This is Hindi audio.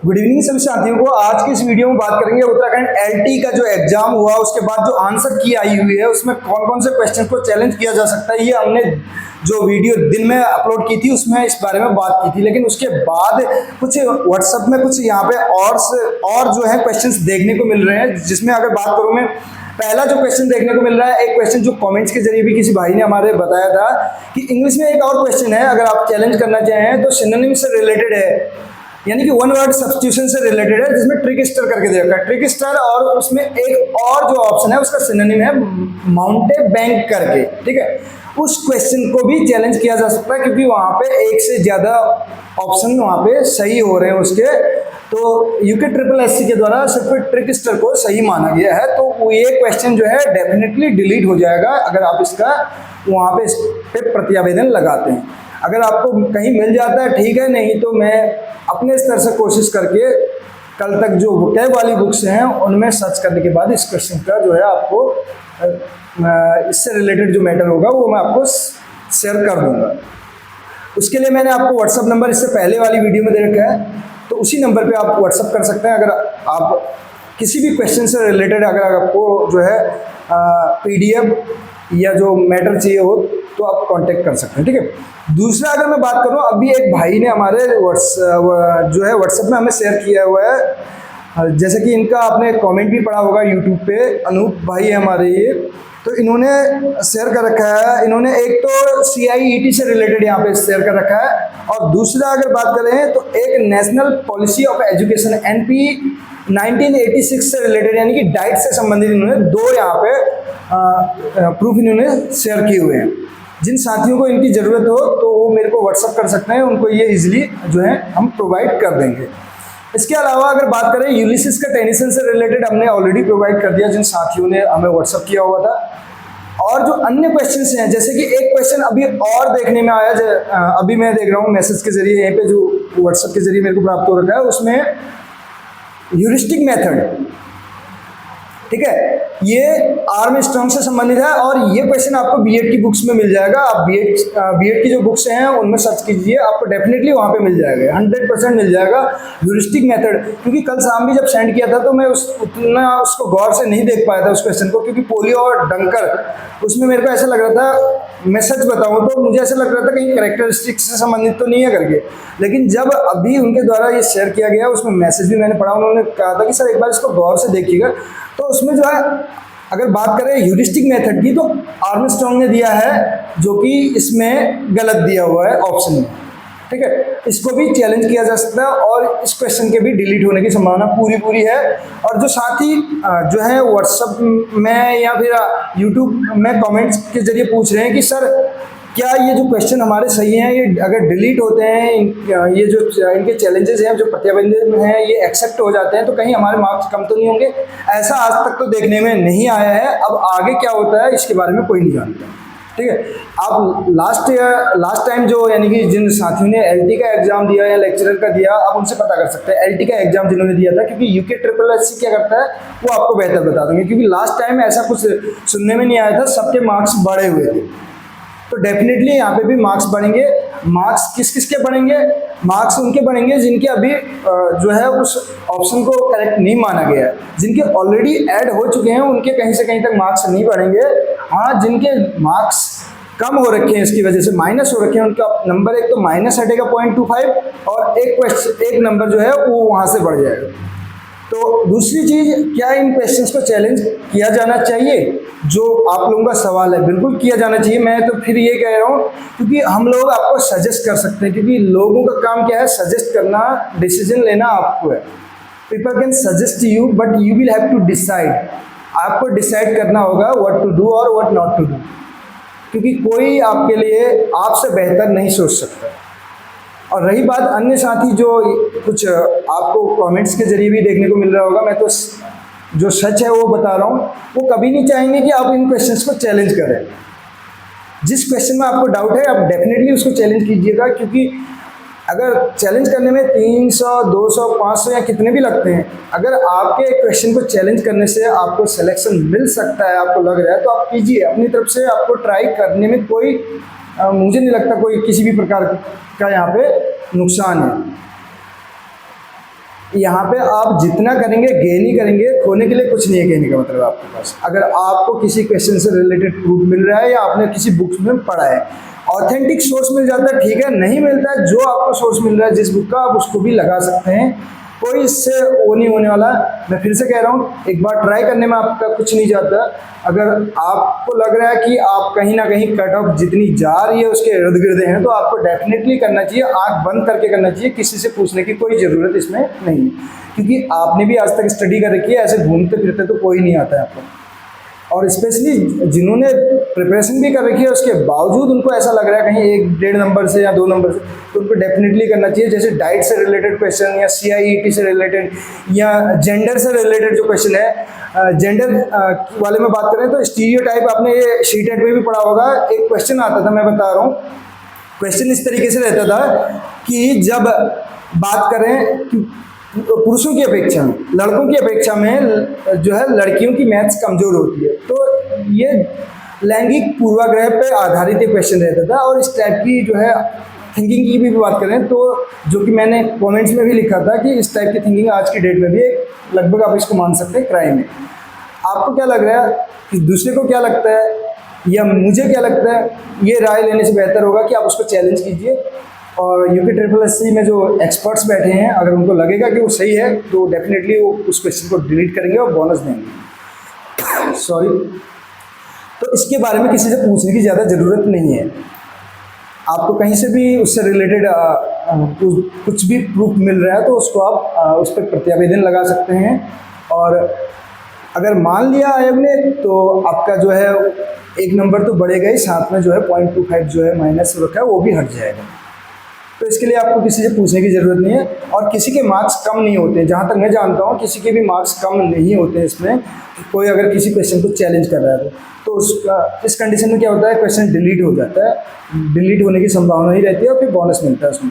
गुड इवनिंग सभी साथियों को। आज की इस वीडियो में बात करेंगे उत्तराखंड एलटी का जो एग्जाम हुआ उसके बाद जो आंसर की आई हुई है उसमें कौन कौन से क्वेश्चन को चैलेंज किया जा सकता है। ये हमने जो वीडियो दिन में अपलोड की थी उसमें इस बारे में बात की थी, लेकिन उसके बाद कुछ व्हाट्सएप में कुछ यहाँ पे और जो है क्वेश्चंस देखने को मिल रहे हैं, जिसमें अगर बात करूँ मैं, पहला जो क्वेश्चन देखने को मिल रहा है, एक क्वेश्चन जो कमेंट्स के जरिए भी किसी भाई ने हमारे बताया था कि इंग्लिश में एक और क्वेश्चन है, अगर आप चैलेंज करना चाहें तो सिनोनिम से रिलेटेड है, यानी कि वन वर्ड सब्स्टिट्यूशन से रिलेटेड है, जिसमें ट्रिकस्टर करके दे रखा है ट्रिकस्टर, और उसमें एक और जो ऑप्शन है उसका सिनोनिम है माउंटेबैंक करके। ठीक है, उस क्वेश्चन को भी चैलेंज किया जा सकता है क्योंकि वहां पे एक से ज्यादा ऑप्शन वहां पे सही हो रहे हैं उसके। तो यूके SSS के द्वारा सिर्फ ट्रिकस्टर को सही माना गया है, तो ये क्वेश्चन जो है डेफिनेटली डिलीट हो जाएगा अगर आप इसका वहां पे इस पे प्रत्यावेदन लगाते हैं। अगर आपको कहीं मिल जाता है ठीक है, नहीं तो मैं अपने स्तर से कोशिश करके कल तक जो वोकैब वाली बुक्स हैं उनमें सर्च करने के बाद इस क्वेश्चन का जो है आपको इससे रिलेटेड जो मैटर होगा वो मैं आपको शेयर कर दूंगा। उसके लिए मैंने आपको व्हाट्सअप नंबर इससे पहले वाली वीडियो में दे रखा है, तो उसी नंबर पे आप व्हाट्सअप कर सकते हैं। अगर आप किसी भी क्वेश्चन से रिलेटेड अगर आपको जो है PDF या जो मैटर चाहिए हो तो आप कांटेक्ट कर सकते हैं। ठीक है, दूसरा अगर मैं बात करूं, अभी एक भाई ने हमारे जो है व्हाट्सएप में हमें शेयर किया हुआ है, जैसे कि इनका आपने कमेंट भी पढ़ा होगा यूट्यूब पे, अनूप भाई है हमारे ये, तो इन्होंने शेयर कर रखा है। इन्होंने एक तो CIET से रिलेटेड यहाँ पे शेयर कर रखा है, और दूसरा अगर बात करें तो एक national policy of education NP 1986 से रिलेटेड, यानी कि डाइट से संबंधित इन्होंने दो यहाँ पे प्रूफ इन्होंने शेयर किए हुए हैं। जिन साथियों को इनकी ज़रूरत हो तो वो मेरे को व्हाट्सअप कर सकते हैं, उनको ये इजीली जो है हम प्रोवाइड कर देंगे। इसके अलावा अगर बात करें यूलिसिस का टेनिसन से रिलेटेड हमने ऑलरेडी प्रोवाइड कर दिया जिन साथियों ने हमें व्हाट्सअप किया हुआ था। और जो अन्य क्वेश्चंस हैं, जैसे कि एक क्वेश्चन अभी और देखने में आया, अभी मैं देख रहा हूँ मैसेज के जरिए यहीं पे जो व्हाट्सएप के जरिए मेरे को प्राप्त हो रखा है, उसमें ह्यूरिस्टिक मेथड, ठीक है, ये आर्मस्ट्रांग से संबंधित है, और ये क्वेश्चन आपको बीएड की बुक्स में मिल जाएगा। आप बीएड की जो बुक्स हैं उनमें सर्च कीजिए, आपको डेफिनेटली वहाँ पे मिल जाएगा, 100% मिल जाएगा ह्यूरिस्टिक मेथड। क्योंकि कल शाम भी जब सेंड किया था तो मैं उतना उसको गौर से नहीं देख पाया था उस क्वेश्चन को, क्योंकि पोलियो और डंकर उसमें मेरे को ऐसा लग रहा था, मैं सच बताऊँ तो मुझे ऐसा लग रहा था कहीं कैरेक्टरिस्टिक्स से संबंधित तो नहीं है करके, लेकिन जब अभी उनके द्वारा ये शेयर किया गया उसमें मैसेज भी मैंने पढ़ा, उन्होंने कहा था कि सर एक बार इसको गौर से देखिएगा। तो उसमें जो है अगर बात करें ह्यूरिस्टिक मेथड की, तो आर्मस्ट्रांग ने दिया है जो कि इसमें गलत दिया हुआ है ऑप्शन में। ठीक है, इसको भी चैलेंज किया जा सकता है और इस क्वेश्चन के भी डिलीट होने की संभावना पूरी है। और जो साथी जो है व्हाट्सएप में या फिर यूट्यूब में कमेंट्स के जरिए पूछ रहे हैं कि सर क्या ये जो क्वेश्चन हमारे सही हैं, ये अगर डिलीट होते हैं, ये जो इनके चैलेंजेस हैं जो प्रतिबंधित हैं ये एक्सेप्ट हो जाते हैं, तो कहीं हमारे मार्क्स कम तो नहीं होंगे? ऐसा आज तक तो देखने में नहीं आया है। अब आगे क्या होता है इसके बारे में कोई नहीं जानता। ठीक है, आप लास्ट टाइम जो, यानी कि जिन साथियों ने LT का एग्जाम दिया या लेक्चरर का दिया, आप उनसे पता कर सकते हैं LT का एग्जाम जिन्होंने दिया था, क्योंकि यूके SSS क्या करता है वो आपको बेहतर बता देंगे, क्योंकि लास्ट टाइम ऐसा कुछ सुनने में नहीं आया था, सबके मार्क्स बढ़े हुए थे। तो डेफिनेटली यहाँ पे भी मार्क्स बढ़ेंगे। मार्क्स किस के बढ़ेंगे? मार्क्स उनके बढ़ेंगे जिनके अभी जो है उस ऑप्शन को करेक्ट नहीं माना गया है। जिनके ऑलरेडी ऐड हो चुके हैं उनके कहीं से कहीं तक मार्क्स नहीं बढ़ेंगे। हाँ, जिनके मार्क्स कम हो रखे हैं इसकी वजह से माइनस हो रखे हैं, उनका नंबर एक तो माइनस हटेगा 0.25, और एक नंबर जो है वो वहाँ से बढ़ जाएगा। तो दूसरी चीज़, क्या इन क्वेश्चंस को चैलेंज किया जाना चाहिए? जो आप लोगों का सवाल है, बिल्कुल किया जाना चाहिए। मैं तो फिर ये कह रहा हूँ क्योंकि हम लोग आपको सजेस्ट कर सकते हैं, क्योंकि लोगों का काम क्या है? सजेस्ट करना, डिसीजन लेना आपको है। People can suggest you but you will have to decide. आपको डिसाइड करना होगा व्हाट टू डू और व्हाट नॉट टू डू, क्योंकि कोई आपके लिए आपसे बेहतर नहीं सोच सकता। और रही बात अन्य साथी जो कुछ आपको कमेंट्स के जरिए भी देखने को मिल रहा होगा, मैं तो जो सच है वो बता रहा हूँ, वो कभी नहीं चाहेंगे कि आप इन क्वेश्चंस को चैलेंज करें। जिस क्वेश्चन में आपको डाउट है आप डेफिनेटली उसको चैलेंज कीजिएगा, क्योंकि अगर चैलेंज करने में 300, 200, 500 या कितने भी लगते हैं, अगर आपके क्वेश्चन को चैलेंज करने से आपको सिलेक्शन मिल सकता है, आपको लग रहा है, तो आप कीजिए अपनी तरफ से। आपको ट्राई करने में कोई मुझे नहीं लगता कोई किसी भी प्रकार का यहाँ पे नुकसान है। यहाँ पे आप जितना करेंगे गेन ही करेंगे, खोने के लिए कुछ नहीं है कहने का मतलब आपके पास। अगर आपको किसी क्वेश्चन से रिलेटेड प्रूफ मिल रहा है या आपने किसी बुक्स में पढ़ा है, ऑथेंटिक सोर्स मिल जाता है ठीक है, नहीं मिलता है जो आपको सोर्स मिल रहा है जिस बुक का, आप उसको भी लगा सकते हैं, कोई इससे वो नहीं होने वाला। मैं फिर से कह रहा हूँ, एक बार ट्राई करने में आपका कुछ नहीं जाता। अगर आपको लग रहा है कि आप कहीं ना कहीं कट ऑफ जितनी जा रही है उसके इर्द गिर्द हैं, तो आपको डेफिनेटली करना चाहिए, आंख बंद करके करना चाहिए, किसी से पूछने की कोई ज़रूरत इसमें नहीं है, क्योंकि आपने भी आज तक स्टडी कर रखी है, ऐसे घूमते फिरते तो कोई नहीं आता है आपको। और स्पेशली जिन्होंने प्रिपरेशन भी कर रखी है उसके बावजूद उनको ऐसा लग रहा है कहीं 1-1.5 नंबर से या 2 नंबर से, तो उनको डेफिनेटली करना चाहिए। जैसे डाइट से रिलेटेड क्वेश्चन या CIET से रिलेटेड या जेंडर से रिलेटेड जो क्वेश्चन है, जेंडर वाले में बात करें तो स्टीरियोटाइप, आपने ये शीटेट में भी पढ़ा होगा। एक क्वेश्चन आता था, मैं बता रहा हूँ, क्वेश्चन इस तरीके से रहता था कि जब बात करें पुरुषों की अपेक्षा में, लड़कों की अपेक्षा में जो है लड़कियों की मैथ्स कमज़ोर होती है, तो ये लैंगिक पूर्वाग्रह पे आधारित एक क्वेश्चन रहता था। और इस टाइप की जो है थिंकिंग की भी बात करें तो, जो कि मैंने कमेंट्स में भी लिखा था कि इस टाइप की थिंकिंग आज की डेट में भी लगभग आप इसको मान सकते हैं क्राइम है। आपको क्या लग रहा है कि दूसरे को क्या लगता है या मुझे क्या लगता है, ये राय लेने से बेहतर होगा कि आप उसको चैलेंज कीजिए। और UPSSC में जो एक्सपर्ट्स बैठे हैं, अगर उनको लगेगा कि वो सही है तो डेफिनेटली वो उस क्वेश्चन को डिलीट करेंगे और बोनस देंगे। सॉरी। तो इसके बारे में किसी से पूछने की ज़्यादा ज़रूरत नहीं है। आपको कहीं से भी उससे रिलेटेड कुछ भी प्रूफ मिल रहा है तो उसको आप उस पर प्रत्यावेदन लगा सकते हैं। और अगर मान लिया आयोग ने तो आपका जो है 1 नंबर तो बढ़ेगा ही, साथ में जो है 0.25 जो है माइनस रखा है वो भी हट जाएगा। तो इसके लिए आपको किसी से पूछने की ज़रूरत नहीं है। और किसी के मार्क्स कम नहीं होते, जहाँ तक मैं जानता हूँ किसी के भी मार्क्स कम नहीं होते हैं इसमें। कोई अगर किसी क्वेश्चन को चैलेंज कर रहा है तो उसका इस कंडीशन में क्या होता है, क्वेश्चन डिलीट हो जाता है, डिलीट होने की संभावना ही रहती है और फिर बोनस मिलता है उसमें।